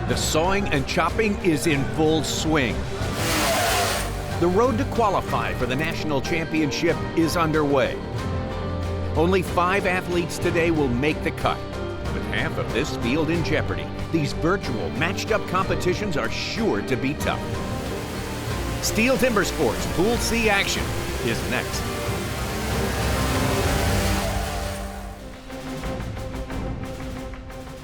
The sawing and chopping is in full swing. The road to qualify for the national championship is underway. Only 5 athletes today will make the cut. With half of this field in jeopardy, these virtual matched-up competitions are sure to be tough. STIHL Timbersports Pool C action is next.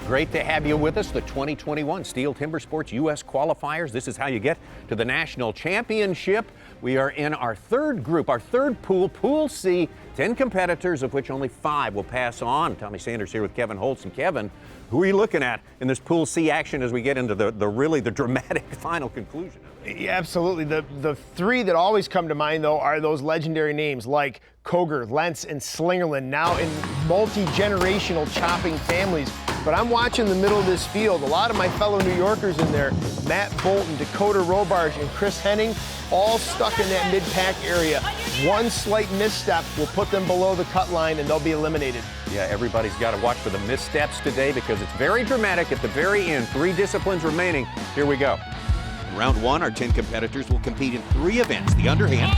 Great to have you with us. The 2021 STIHL Timbersports U.S. Qualifiers. This is how you get to the national championship. We are in our third group, our third pool, Pool C. 10 competitors, of which only 5 will pass on. Tommy Sanders here with Kevin Holtz. And Kevin, who are you looking at in this Pool C action as we get into the dramatic final conclusion? Yeah, absolutely. The 3 that always come to mind, though, are those legendary names like Koger, Lentz, and Slingerland, now in multi-generational chopping families. But I'm watching the middle of this field. A lot of my fellow New Yorkers in there, Matt Bolton, Dakota Robarge, and Chris Henning, all stuck in that mid-pack area. One slight misstep will put them below the cut line and they'll be eliminated. Yeah, everybody's got to watch for the missteps today because it's very dramatic at the very end. 3 disciplines remaining. Here we go. In round 1, our 10 competitors will compete in 3 events: the underhand,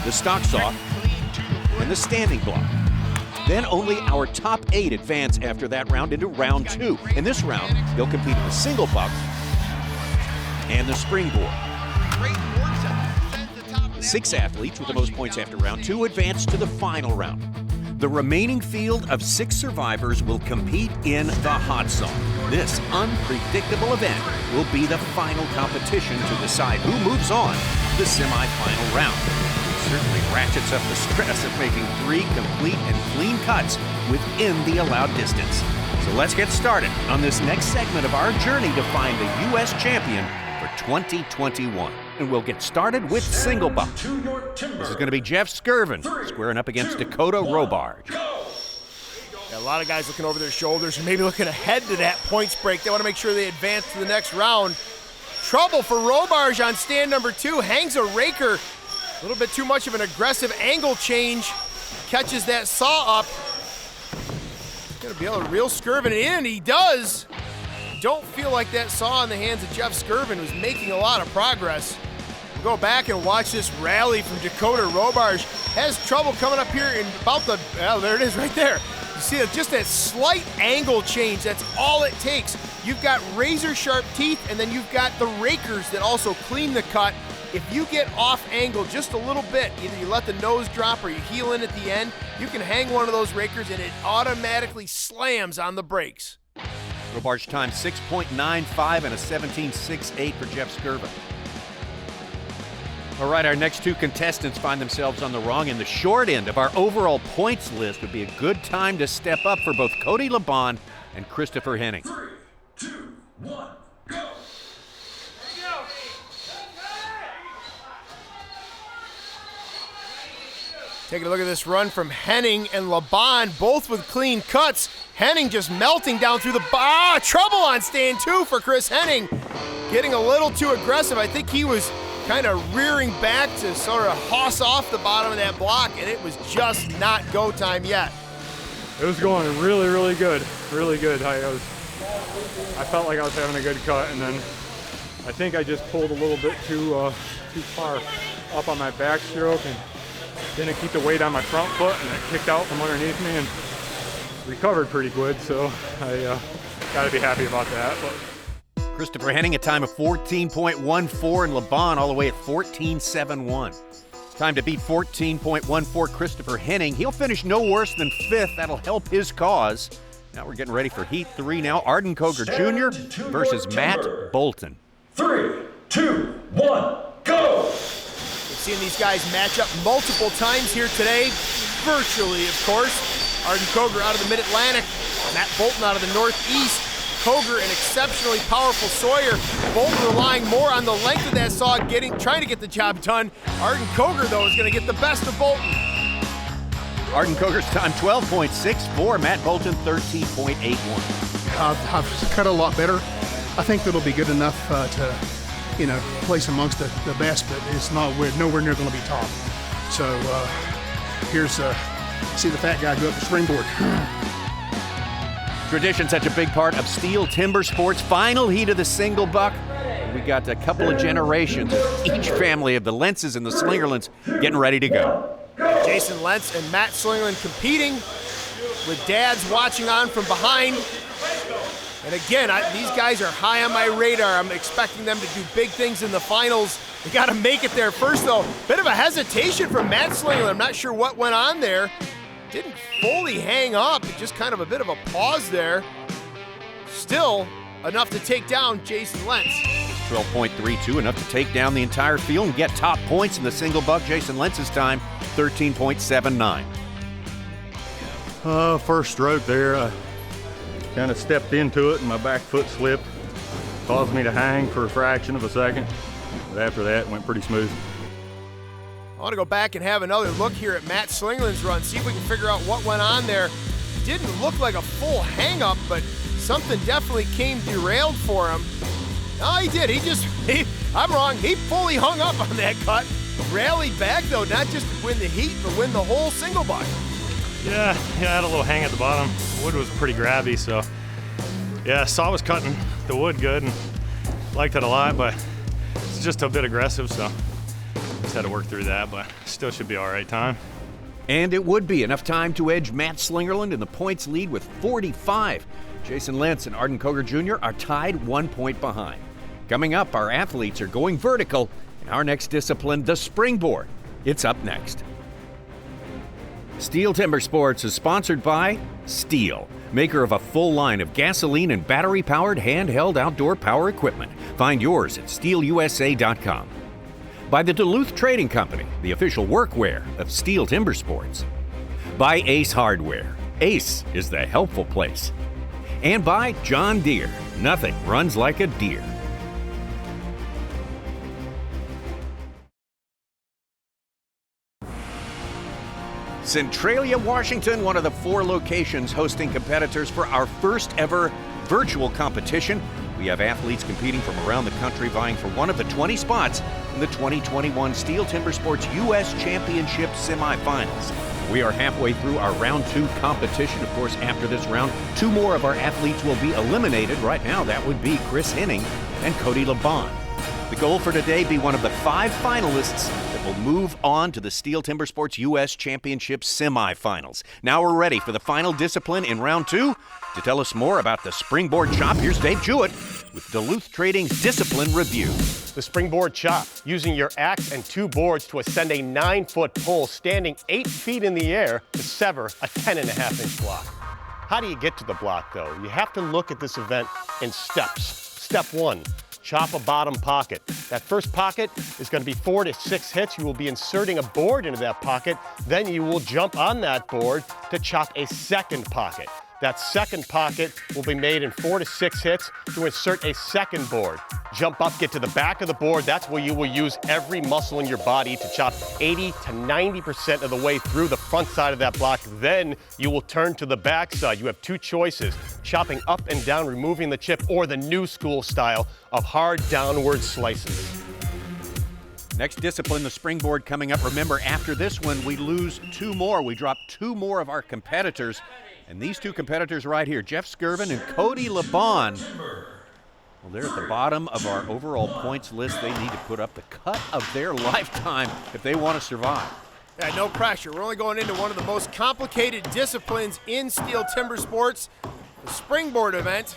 the stock saw, and the standing block. Then only our top 8 advance after that round into round 2. In this round, they'll compete in the single buck and the springboard. 6 athletes with the most points after round 2 advance to the final round. The remaining field of 6 survivors will compete in the hot saw. This unpredictable event will be the final competition to decide who moves on to the semifinal round. Certainly ratchets up the stress of making 3 complete and clean cuts within the allowed distance. So let's get started on this next segment of our journey to find the U.S. champion for 2021. And we'll get started with single buck. This is going to be Jeff Skirvin squaring up against Dakota Robarge. Yeah, a lot of guys looking over their shoulders and maybe looking ahead to that points break. They want to make sure they advance to the next round. Trouble for Robarge on stand number 2. Hangs a raker. A little bit too much of an aggressive angle change. Catches that saw up. Gonna be able to reel Skirvin in. He does. Don't feel like that saw in the hands of Jeff Skirvin was making a lot of progress. We'll go back and watch this rally from Dakota Robarge. Has trouble coming up here in about the, oh, there it is right there. You see just that slight angle change, that's all it takes. You've got razor sharp teeth and then you've got the rakers that also clean the cut. If you get off angle just a little bit, either you let the nose drop or you heel in at the end, you can hang one of those rakers and it automatically slams on the brakes. Robarge time 6.95 and a 17.68 for Jeff Skirvin. All right, our next 2 contestants find themselves on the wrong end. The short end of our overall points list would be a good time to step up for both Cody LeBon and Christopher Henning. 3, 2, 1, go! Taking a look at this run from Henning and LeBon, both with clean cuts. Henning just melting down through the trouble on stand 2 for Chris Henning. Getting a little too aggressive. I think he was kind of rearing back to sort of hoss off the bottom of that block, and it was just not go time yet. It was going really, really good. Really good. I felt like I was having a good cut, and then I think I just pulled a little bit too far up on my backstroke and didn't keep the weight on my front foot, and it kicked out from underneath me and recovered pretty good, so I got to be happy about that. But Christopher Henning a time of 14.14 and LeBon all the way at 14.71. It's time to beat 14.14 Christopher Henning. He'll finish no worse than 5th. That'll help his cause. Now we're getting ready for Heat 3 now. Arden Koger Jr. versus Matt Bolton. 3, 2, 1, go! We've seen these guys match up multiple times here today, virtually, of course. Arden Koger out of the Mid-Atlantic, Matt Bolton out of the Northeast. Koger, an exceptionally powerful sawyer. Bolton relying more on the length of that saw, trying to get the job done. Arden Koger, though, is going to get the best of Bolton. Arden Koger's time 12.64, Matt Bolton 13.81. I've cut a lot better. I think that'll be good enough to, place amongst the best, but it's nowhere near going to be top. So here's see the fat guy go up the springboard. Tradition, such a big part of STIHL Timbersports' final heat of the single buck. We got a couple of generations of each family of the Lentzes and the Slingerlands getting ready to go. Jason Lentz and Matt Slingerland competing with dads watching on from behind. And again, these guys are high on my radar. I'm expecting them to do big things in the finals. They got to make it there first, though. Bit of a hesitation from Matt Slingerland. I'm not sure what went on there. Didn't fully hang up, just kind of a bit of a pause there. Still enough to take down Jason Lentz. 12.32, enough to take down the entire field and get top points in the single buck. Jason Lentz's time, 13.79. First stroke there, I kind of stepped into it and my back foot slipped. Caused me to hang for a fraction of a second. But after that, it went pretty smooth. I want to go back and have another look here at Matt Slingerland's run, see if we can figure out what went on there. Didn't look like a full hang-up, but something definitely came derailed for him. No, he did. I'm wrong. He fully hung up on that cut. Rallied back, though, not just to win the heat, but win the whole single buck. Yeah, I had a little hang at the bottom. Wood was pretty grabby, so yeah, saw was cutting the wood good and liked it a lot, but it's just a bit aggressive, so just had to work through that, but still should be all right time. And it would be enough time to edge Matt Slingerland in the points lead with 45. Jason Lentz and Arden Koger Jr. are tied 1 point behind. Coming up, our athletes are going vertical in our next discipline, the Springboard. It's up next. STIHL Timbersports is sponsored by STIHL, maker of a full line of gasoline and battery-powered handheld outdoor power equipment. Find yours at stihlusa.com. By the Duluth Trading Company, the official workwear of STIHL Timbersports. By Ace Hardware. Ace is the helpful place. And by John Deere. Nothing runs like a deer. Centralia, Washington, one of the 4 locations hosting competitors for our first ever virtual competition. We have athletes competing from around the country vying for one of the 20 spots in the 2021 STIHL Timbersports U.S. Championship semifinals. We are halfway through our round 2 competition. Of course, after this round, 2 more of our athletes will be eliminated. Right now, that would be Chris Henning and Cody LeBon. The goal for today be one of the 5 finalists that will move on to the STIHL Timbersports U.S. Championship semifinals. Now we're ready for the final discipline in round 2. To tell us more about the Springboard Chop, here's Dave Jewett with Duluth Trading's Discipline Review. The Springboard Chop, using your axe and 2 boards to ascend a 9-foot pole standing 8 feet in the air to sever a 10.5-inch block. How do you get to the block, though? You have to look at this event in steps. Step 1. Chop a bottom pocket. That first pocket is going to be 4 to 6 hits. You will be inserting a board into that pocket. Then you will jump on that board to chop a second pocket. That second pocket will be made in 4 to 6 hits to insert a second board. Jump up, get to the back of the board. That's where you will use every muscle in your body to chop 80 to 90% of the way through the front side of that block. Then you will turn to the back side. You have 2 choices, chopping up and down, removing the chip, or the new school style of hard downward slices. Next discipline, the Springboard, coming up. Remember, after this one, we lose 2 more. We drop 2 more of our competitors. And these 2 competitors right here, Jeff Skirvin and Cody LeBon, well, they're at the bottom of our overall points list. They need to put up the cut of their lifetime if they want to survive. Yeah, no pressure. We're only going into one of the most complicated disciplines in STIHL Timbersports, the Springboard event.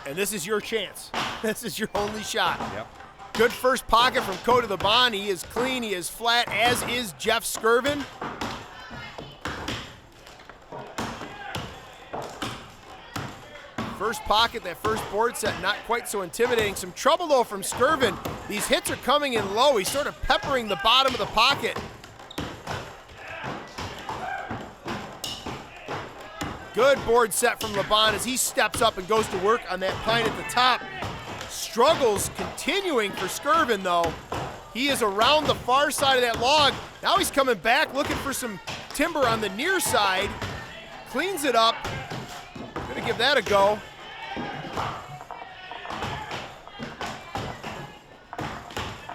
And this is your chance. This is your only shot. Yep. Good first pocket from Cody LeBon. He is clean, he is flat, as is Jeff Skirvin. First pocket, that first board set, not quite so intimidating. Some trouble, though, from Skirvin. These hits are coming in low. He's sort of peppering the bottom of the pocket. Good board set from LeBon as he steps up and goes to work on that pine at the top. Struggles continuing for Skirvin, though. He is around the far side of that log. Now he's coming back, looking for some timber on the near side. Cleans it up. Gonna give that a go.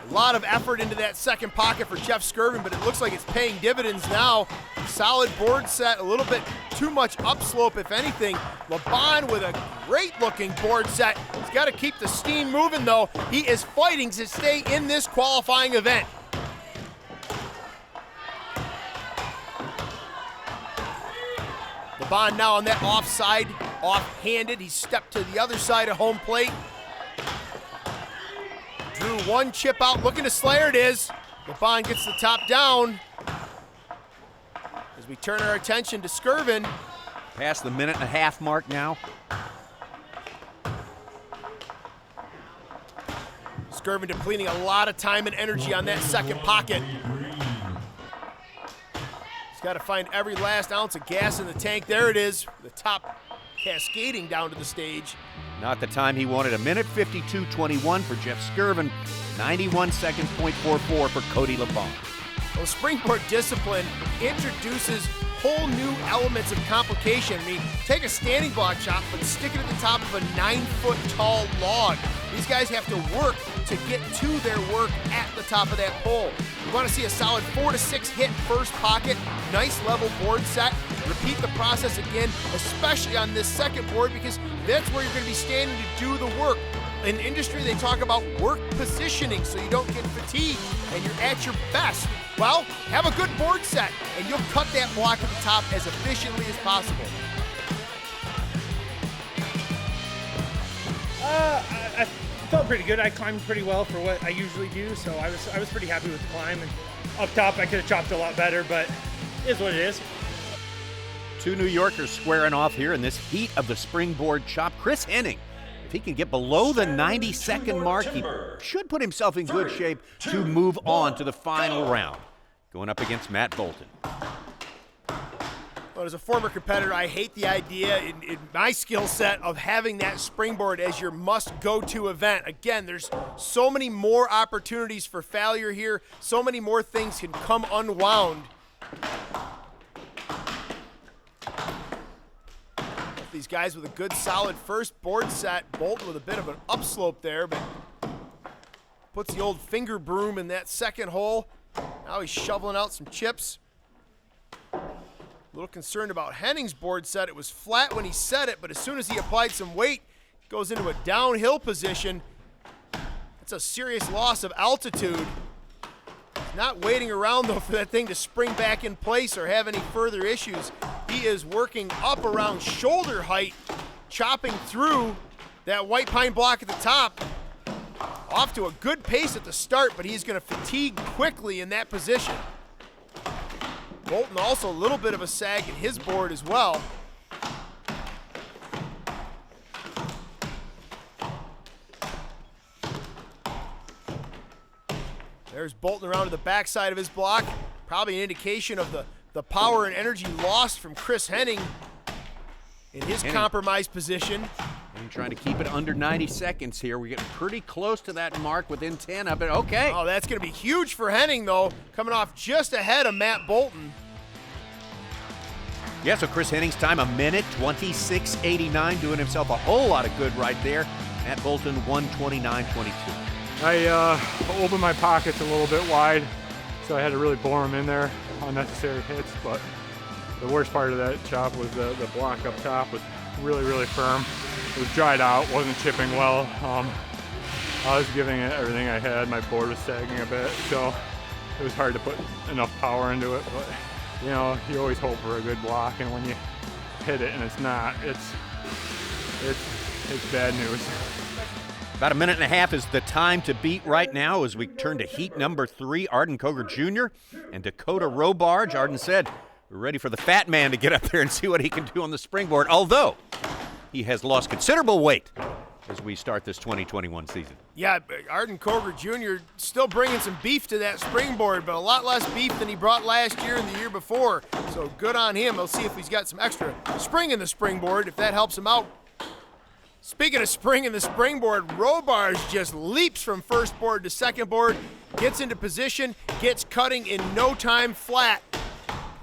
A lot of effort into that second pocket for Jeff Skirvin, but it looks like it's paying dividends now. Solid board set, a little bit too much upslope, if anything. LeBon with a great-looking board set. He's got to keep the steam moving, though. He is fighting to stay in this qualifying event. LeBon now on that offside, off-handed. He stepped to the other side of home plate. Drew one chip out, looking to Slayer it is. LeBon gets the top down. As we turn our attention to Skirvin. Past the minute-and-a-half mark now. Skirvin depleting a lot of time and energy on that second pocket. He's got to find every last ounce of gas in the tank. There it is, the top cascading down to the stage. Not the time he wanted. A minute 52:21 for Jeff Skirvin. 91 seconds, .44 for Cody LeBon. Well, Springboard discipline introduces whole new elements of complication. I mean, take a standing block chop, but stick it at the top of a 9-foot-tall log. These guys have to work to get to their work at the top of that pole. You want to see a solid 4 to 6 hit first pocket, nice level board set. Repeat the process again, especially on this second board, because that's where you're going to be standing to do the work. In industry, they talk about work positioning so you don't get fatigued and you're at your best. Well, have a good board set and you'll cut that block at the top as efficiently as possible. I felt pretty good. I climbed pretty well for what I usually do, so I was pretty happy with the climb. And up top, I could have chopped a lot better, but it is what it is. Two New Yorkers squaring off here in this heat of the Springboard chop. Chris Henning, if he can get below the 90-second mark, he should put himself in good shape to move on to the final round. Going up against Matt Bolton. Well, as a former competitor, I hate the idea in my skill set of having that Springboard as your must-go-to event. Again, there's so many more opportunities for failure here. So many more things can come unwound. These guys with a good, solid first board set. Bolton with a bit of an upslope there, but puts the old finger broom in that second hole. Now he's shoveling out some chips. A little concerned about Henning's board set. It was flat when he set it, but as soon as he applied some weight, it goes into a downhill position. That's a serious loss of altitude. He's not waiting around, though, for that thing to spring back in place or have any further issues. He is working up around shoulder height, chopping through that white pine block at the top. Off to a good pace at the start, but he's going to fatigue quickly in that position. Bolton also a little bit of a sag at his board as well. There's Bolton around to the backside of his block. Probably an indication of the power and energy lost from Chris Henning in his compromised position. And trying to keep it under 90 seconds here. We're getting pretty close to that mark, within 10 of it. Okay. Oh, that's going to be huge for Henning, though, coming off just ahead of Matt Bolton. Yeah, so Chris Henning's time, a minute 26:89, doing himself a whole lot of good right there. Matt Bolton, 1:29.22. I opened my pockets a little bit wide, so I had to really bore them in there. Unnecessary hits, but the worst part of that chop was the block up top was really, really firm. It was dried out, wasn't chipping well. I was giving it everything I had. My board was sagging a bit, so it was hard to put enough power into it. But you know, you always hope for a good block, and when you hit it and it's not, it's bad news. About a minute and a half is the time to beat right now as we turn to heat number 3. Arden Koger Jr. and Dakota Robarge. Arden said, we're ready for the fat man to get up there and see what he can do on the Springboard, although he has lost considerable weight as we start this 2021 season. Yeah, Arden Koger Jr. still bringing some beef to that Springboard, but a lot less beef than he brought last year and the year before. So good on him. We'll see if he's got some extra spring in the Springboard, if that helps him out. Speaking of spring in the Springboard, Robarge just leaps from first board to second board, gets into position, gets cutting in no time flat.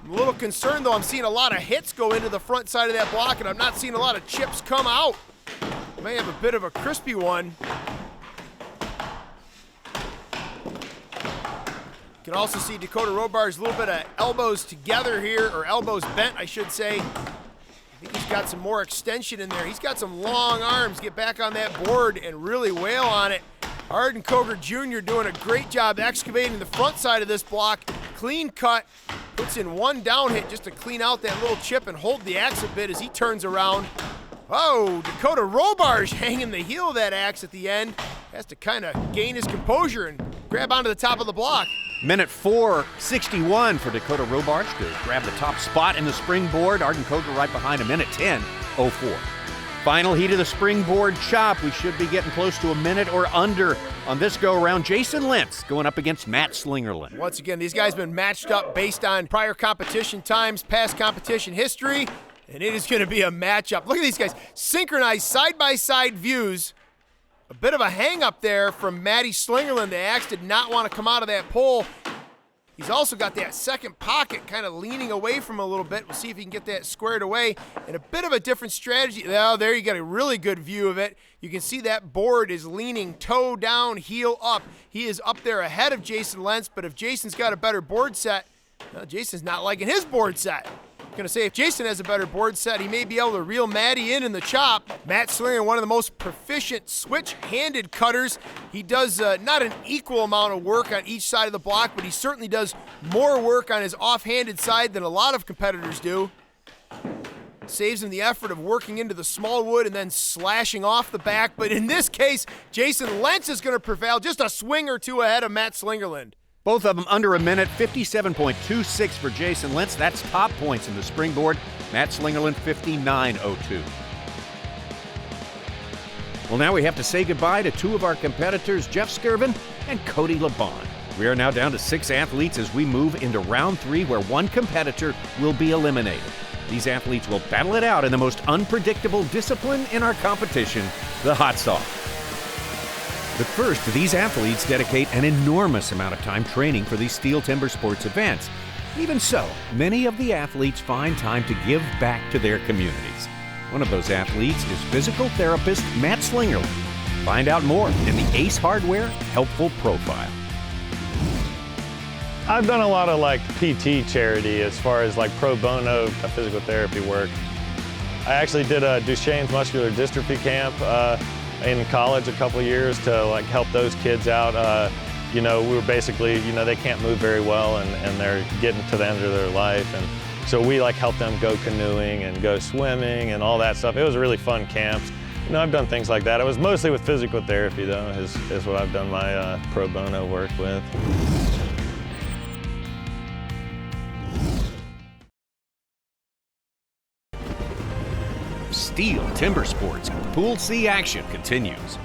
I'm a little concerned, though. I'm seeing a lot of hits go into the front side of that block, and I'm not seeing a lot of chips come out. May have a bit of a crispy one. You can also see Dakota Robar's a little bit of elbows together here, or elbows bent, I should say. I think he's got some more extension in there. He's got some long arms. Get back on that board and really wail on it. Arden Koger Jr. doing a great job excavating the front side of this block. Clean cut. Puts in one down hit just to clean out that little chip and hold the axe a bit as he turns around. Oh, Dakota Robar's hanging the heel of that axe at the end. Has to kind of gain his composure and grab onto the top of the block. Minute 4:61 for Dakota Robarch to grab the top spot in the springboard. Arden Koger right behind him, minute 10:04. Final heat of the springboard chop. We should be getting close to a minute or under on this go-around. Jason Lentz going up against Matt Slingerland. Once again, these guys have been matched up based on prior competition times, past competition history, and it is going to be a matchup. Look at these guys, synchronized side-by-side views. A bit of a hang-up there from Matty Slingerland. The axe did not want to come out of that pole. He's also got that second pocket kind of leaning away from him a little bit. We'll see if he can get that squared away. And a bit of a different strategy. Oh, there you got a really good view of it. You can see that board is leaning toe down, heel up. He is up there ahead of Jason Lentz, but if Jason's got a better board set, well, Jason's not liking his board set. I'm going to say if Jason has a better board set, he may be able to reel Matty in the chop. Matt Slinger, one of the most proficient switch-handed cutters. He does not an equal amount of work on each side of the block, but he certainly does more work on his off-handed side than a lot of competitors do. Saves him the effort of working into the small wood and then slashing off the back. But in this case, Jason Lentz is going to prevail, just a swing or two ahead of Matt Slingerland. Both of them under a minute, 57.26 for Jason Lentz. That's top points in the springboard. Matt Slingerland, 59.02. Well, now we have to say goodbye to two of our competitors, Jeff Skirvin and Cody LeBon. We are now down to 6 athletes as we move into round 3, where one competitor will be eliminated. These athletes will battle it out in the most unpredictable discipline in our competition, the hot saw. But first, these athletes dedicate an enormous amount of time training for these STIHL Timbersports events. Even so, many of the athletes find time to give back to their communities. One of those athletes is physical therapist Matt Slingerland. Find out more in the Ace Hardware Helpful Profile. I've done a lot of PT charity as far as pro bono physical therapy work. I actually did a Duchenne's muscular dystrophy camp in college a couple of years to help those kids out. We were basically, they can't move very well and they're getting to the end of their life. And so we help them go canoeing and go swimming and all that stuff. It was a really fun camp. I've done things like that. It was mostly with physical therapy though, is what I've done my pro bono work with. STIHL Timbersports Pool C action continues.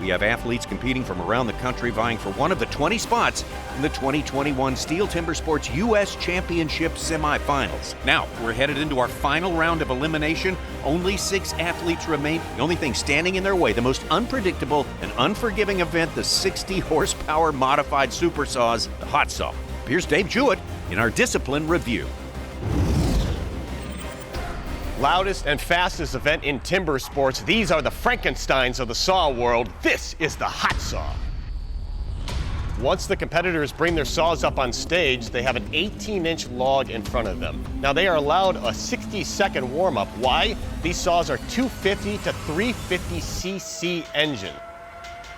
We have athletes competing from around the country vying for one of the 20 spots in the 2021 STIHL Timbersports U.S. Championship semifinals. Now, we're headed into our final round of elimination. Only 6 athletes remain. The only thing standing in their way, the most unpredictable and unforgiving event, the 60-horsepower modified super saws, the hot saw. Here's Dave Jewett in our discipline review. Loudest and fastest event in timber sports. These are the Frankensteins of the saw world. This is the hot saw. Once the competitors bring their saws up on stage, they have an 18-inch log in front of them. Now they are allowed a 60-second warm-up. Why? These saws are 250 to 350 cc engine.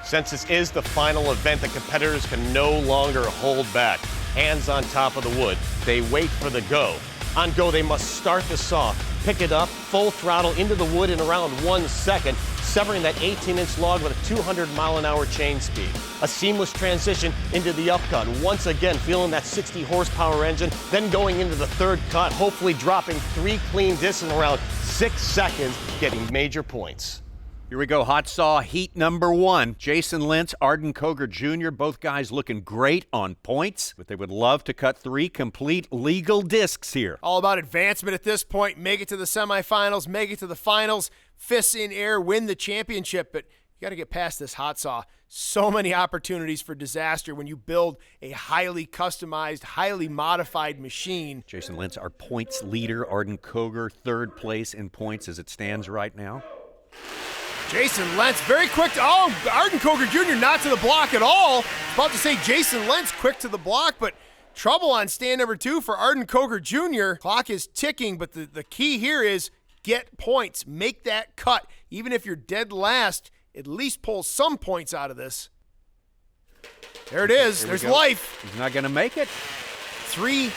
Since this is the final event, the competitors can no longer hold back. Hands on top of the wood. They wait for the go. On go, they must start the saw, pick it up, full throttle into the wood in around 1 second, severing that 18-inch log with a 200-mile-an-hour chain speed. A seamless transition into the upcut, once again feeling that 60-horsepower engine, then going into the third cut, hopefully dropping 3 clean discs in around 6 seconds, getting major points. Here we go, hot saw heat number 1. Jason Lentz, Arden Koger Jr., both guys looking great on points, but they would love to cut 3 complete legal discs here. All about advancement at this point. Make it to the semifinals, make it to the finals, fists in air, win the championship, but you got to get past this hot saw. So many opportunities for disaster when you build a highly customized, highly modified machine. Jason Lentz, our points leader. Arden Koger, 3rd place in points as it stands right now. Jason Lentz, very quick to, Arden Coker Jr. not to the block at all. About to say Jason Lentz quick to the block, but trouble on stand number 2 for Arden Coker Jr. Clock is ticking, but the key here is get points. Make that cut. Even if you're dead last, at least pull some points out of this. There it is. There's life. He's not going to make it. 3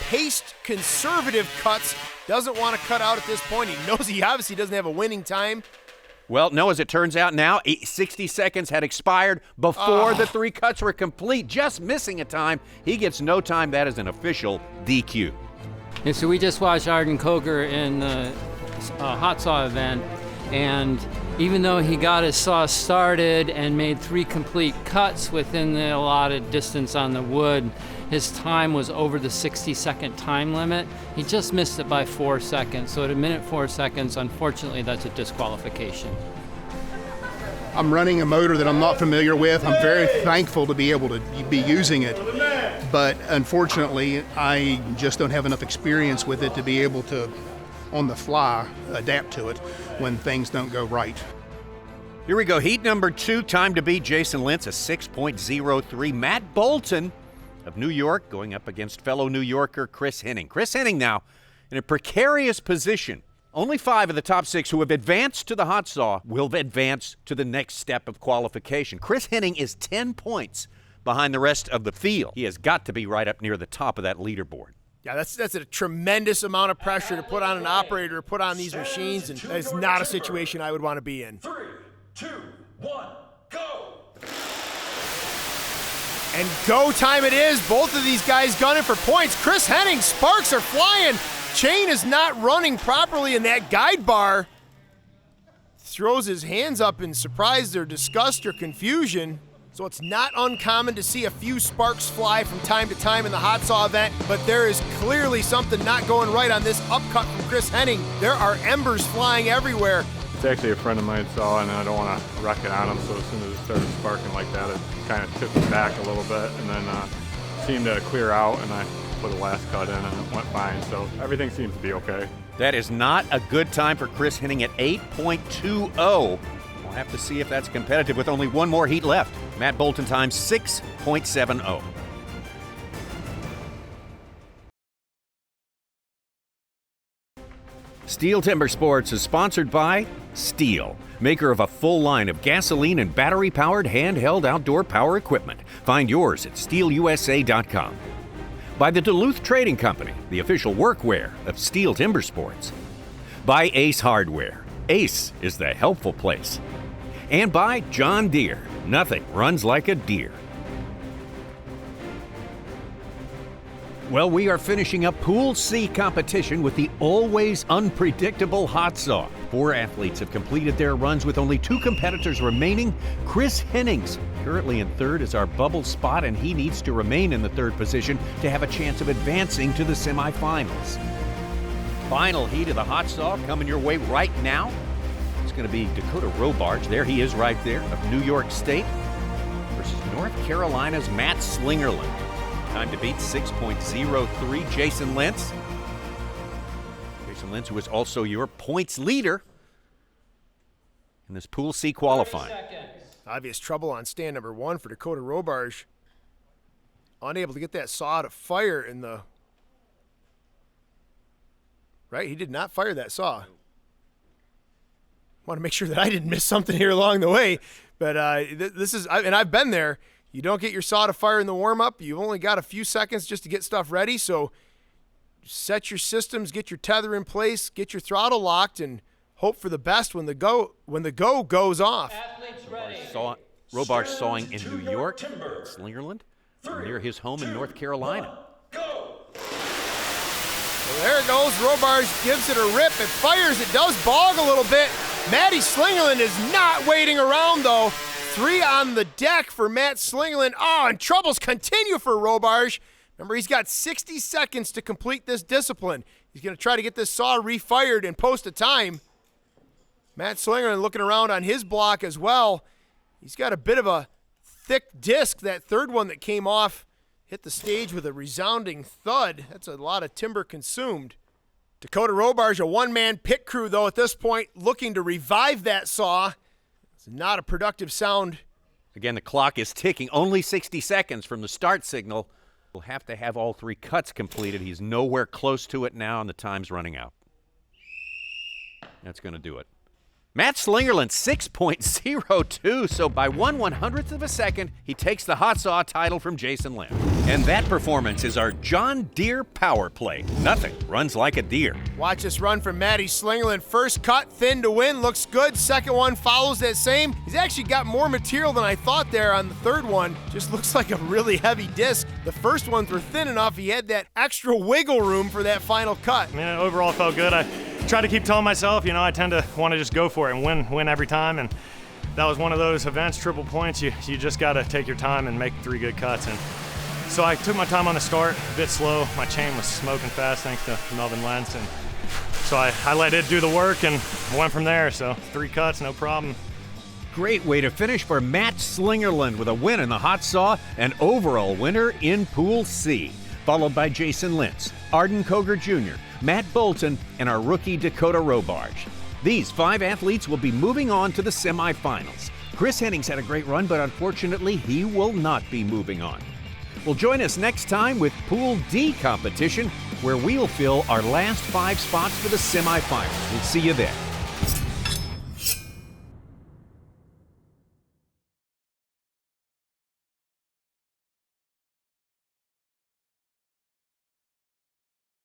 paced conservative cuts. Doesn't want to cut out at this point. He knows he obviously doesn't have a winning time. Well, no, as it turns out now, 60 seconds had expired before the 3 cuts were complete, just missing a time. He gets no time. That is an official DQ. And so we just watched Arden Coker in the hot saw event, and even though he got his saw started and made 3 complete cuts within the allotted distance on the wood, his time was over the 60-second time limit. He just missed it by 4 seconds. So at 1:04 seconds, unfortunately, that's a disqualification. I'm running a motor that I'm not familiar with. I'm very thankful to be able to be using it, but unfortunately, I just don't have enough experience with it to be able to, on the fly, adapt to it when things don't go right. Here we go, heat number 2, time to beat Jason Lentz, a 6.03. Matt Bolton of New York going up against fellow New Yorker Chris Henning. Chris Henning now in a precarious position. Only 5 of the top 6 who have advanced to the hot saw will advance to the next step of qualification. Chris Henning is 10 points behind the rest of the field. He has got to be right up near the top of that leaderboard. Yeah, that's a tremendous amount of pressure to put on an operator, to put on these machines, and that is not a situation I would want to be in. 3, 2, 1, go! And go time it is. Both of these guys gunning for points. Chris Henning, sparks are flying. Chain is not running properly in that guide bar. Throws his hands up in surprise or disgust or confusion. So it's not uncommon to see a few sparks fly from time to time in the hot saw event, but there is clearly something not going right on this upcut from Chris Henning. There are embers flying everywhere. It's actually a friend of mine's saw, and I don't want to wreck it on him, so as soon as it started sparking like that, it kind of tipped it back a little bit, and then seemed to clear out, and I put a last cut in, and it went fine, so everything seems to be okay. That is not a good time for Chris Henning at 8.20. We'll have to see if that's competitive with only 1 more heat left. Matt Bolton time 6.70. STIHL Timbersports is sponsored by STIHL, maker of a full line of gasoline and battery-powered handheld outdoor power equipment. Find yours at stihlusa.com. By the Duluth Trading Company, the official workwear of STIHL Timbersports. By Ace Hardware. Ace is the helpful place. And by John Deere. Nothing runs like a deer. Well, we are finishing up Pool C competition with the always unpredictable hot saw. 4 athletes have completed their runs with only 2 competitors remaining. Chris Hennings, currently in 3rd, is our bubble spot, and he needs to remain in the 3rd position to have a chance of advancing to the semifinals. Final heat of the hot saw coming your way right now. It's going to be Dakota Robarge, there he is right there, of New York State, versus North Carolina's Matt Slingerland. Time to beat 6.03. Jason Lentz. Jason Lentz, who is also your points leader in this Pool C qualifying. Obvious trouble on stand number 1 for Dakota Robarge. Unable to get that saw to fire in the... Right, he did not fire that saw. Want to make sure that I didn't miss something here along the way. But this is, and I've been there. You don't get your saw to fire in the warm-up. You've only got a few seconds just to get stuff ready. So set your systems, get your tether in place, get your throttle locked, and hope for the best when the go goes off. Robarge sawing in New York, Slingerland, near his home in North Carolina. Well, there it goes. Robarge gives it a rip. It fires. It does bog a little bit. Matty Slingerland is not waiting around, though. 3 on the deck for Matt Slingerland. Oh, and troubles continue for Robarge. Remember, he's got 60 seconds to complete this discipline. He's going to try to get this saw refired and post a time. Matt Slingerland looking around on his block as well. He's got a bit of a thick disc. That 3rd one that came off hit the stage with a resounding thud. That's a lot of timber consumed. Dakota Robarge, a 1-man pit crew, though, at this point, looking to revive that saw. It's not a productive sound. Again, the clock is ticking. Only 60 seconds from the start signal. We'll have to have all 3 cuts completed. He's nowhere close to it now, and the time's running out. That's going to do it. Matt Slingerland, 6.02, so by 1/100th of a second, he takes the hot saw title from Jason Lynn. And that performance is our John Deere power play. Nothing runs like a deer. Watch this run from Matty Slingerland. First cut, thin to win, looks good. Second one follows that same. He's actually got more material than I thought there on the third one. Just looks like a really heavy disc. The first ones were thin enough. He had that extra wiggle room for that final cut. I mean, it overall felt good. I try to keep telling myself, you know, I tend to want to just go for it and win every time. And that was one of those events, triple points. You just got to take your time and make 3 good cuts. And so I took my time on the start, a bit slow. My chain was smoking fast thanks to Melvin Lentz. And so I let it do the work and went from there. So 3 cuts, no problem. Great way to finish for Matt Slingerland with a win in the hot saw, an overall winner in Pool C, followed by Jason Lentz, Arden Koger Jr., Matt Bolton, and our rookie Dakota Robarge. These 5 athletes will be moving on to the semifinals. Chris Hennings had a great run, but unfortunately he will not be moving on. Well, join us next time with Pool D competition, where we'll fill our last 5 spots for the semifinals. We'll see you there.